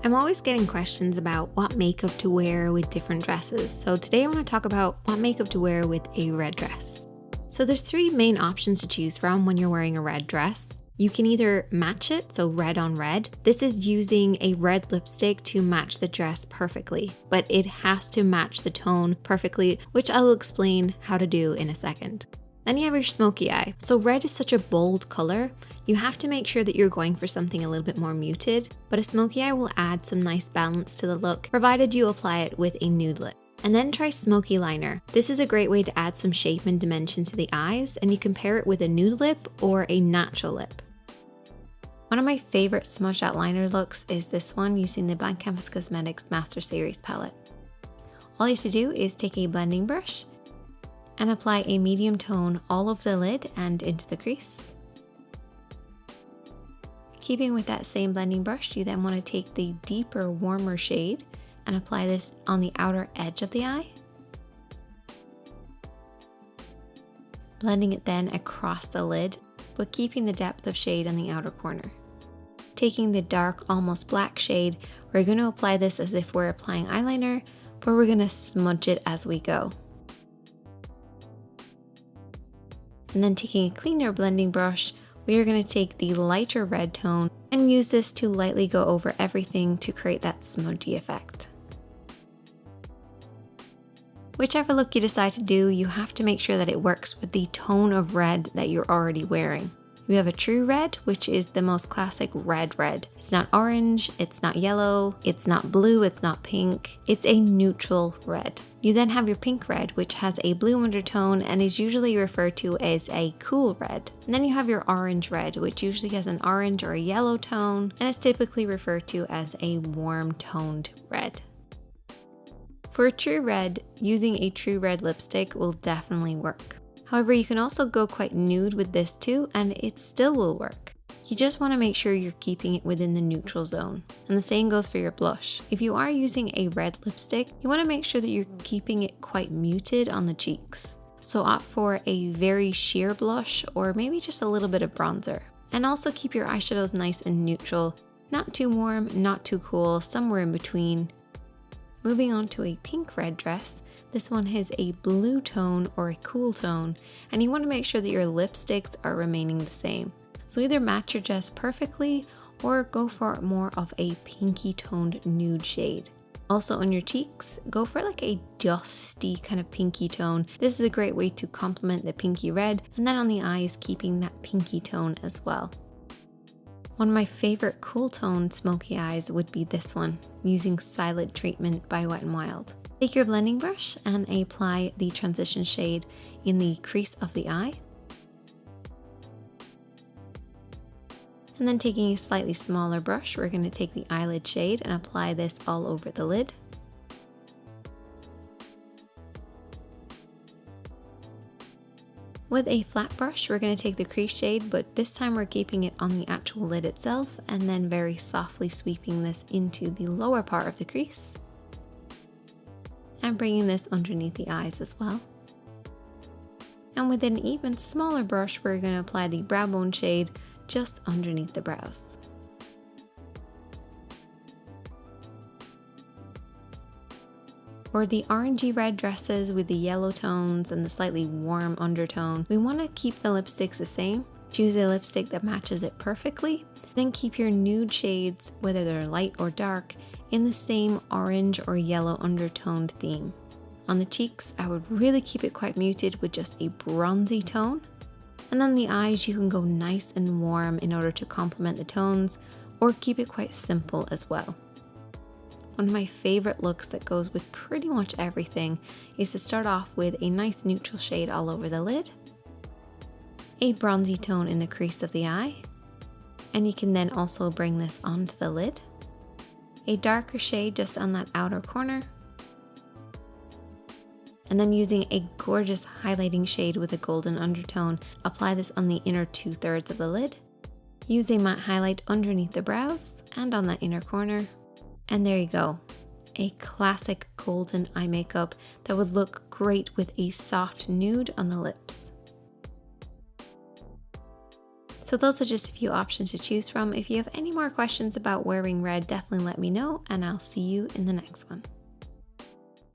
I'm always getting questions about what makeup to wear with different dresses, so today I want to talk about what makeup to wear with a red dress. So there's three main options to choose from when you're wearing a red dress. You can either match it, so red on red. This is using a red lipstick to match the dress perfectly, but it has to match the tone perfectly, which I'll explain how to do in a second. Then you have your smoky eye. So red is such a bold color, you have to make sure that you're going for something a little bit more muted, but a smoky eye will add some nice balance to the look, provided you apply it with a nude lip. And then try smoky liner. This is a great way to add some shape and dimension to the eyes, and you can pair it with a nude lip or a natural lip. One of my favorite smudge out liner looks is this one using the Blank Canvas Cosmetics Master Series palette. All you have to do is take a blending brush and apply a medium tone all over the lid and into the crease. Keeping with that same blending brush, you then want to take the deeper, warmer shade and apply this on the outer edge of the eye. Blending it then across the lid, but keeping the depth of shade on the outer corner. Taking the dark, almost black shade, we're going to apply this as if we're applying eyeliner, but we're going to smudge it as we go. And then taking a cleaner blending brush, we are going to take the lighter red tone and use this to lightly go over everything to create that smudgy effect. Whichever look you decide to do, you have to make sure that it works with the tone of red that you're already wearing. We have a true red, which is the most classic red. It's not orange, it's not yellow, it's not blue, it's not pink. It's a neutral red. You then have your pink red, which has a blue undertone and is usually referred to as a cool red. And then you have your orange red, which usually has an orange or a yellow tone and is typically referred to as a warm toned red. For a true red, using a true red lipstick will definitely work. However, you can also go quite nude with this too, and it still will work. You just want to make sure you're keeping it within the neutral zone. And the same goes for your blush. If you are using a red lipstick, you want to make sure that you're keeping it quite muted on the cheeks. So opt for a very sheer blush or maybe just a little bit of bronzer. And also keep your eyeshadows nice and neutral, not too warm, not too cool, somewhere in between. Moving on to a pink red dress. This one has a blue tone or a cool tone, and you want to make sure that your lipsticks are remaining the same. So either match your dress perfectly or go for more of a pinky toned nude shade. Also on your cheeks, go for like a dusty kind of pinky tone. This is a great way to complement the pinky red, and then on the eyes, keeping that pinky tone as well. One of my favorite cool tone smoky eyes would be this one, using Silent Treatment by Wet n Wild. Take your blending brush and apply the transition shade in the crease of the eye. And then taking a slightly smaller brush, we're going to take the eyelid shade and apply this all over the lid. With a flat brush, we're going to take the crease shade, but this time we're keeping it on the actual lid itself and then very softly sweeping this into the lower part of the crease. And bringing this underneath the eyes as well. And with an even smaller brush, we're going to apply the brow bone shade just underneath the brows. For the orangey red dresses with the yellow tones and the slightly warm undertone, we want to keep the lipsticks the same. Choose a lipstick that matches it perfectly. Then keep your nude shades, whether they're light or dark, in the same orange or yellow undertoned theme. On the cheeks, I would really keep it quite muted with just a bronzy tone. And on the eyes, you can go nice and warm in order to complement the tones, or keep it quite simple as well. One of my favorite looks that goes with pretty much everything is to start off with a nice neutral shade all over the lid, a bronzy tone in the crease of the eye, and you can then also bring this onto the lid, a darker shade just on that outer corner, and then using a gorgeous highlighting shade with a golden undertone, apply this on the inner 2/3 of the lid. Use a matte highlight underneath the brows and on that inner corner. And there you go, a classic golden eye makeup that would look great with a soft nude on the lips. So those are just a few options to choose from. If you have any more questions about wearing red, definitely let me know, and I'll see you in the next one.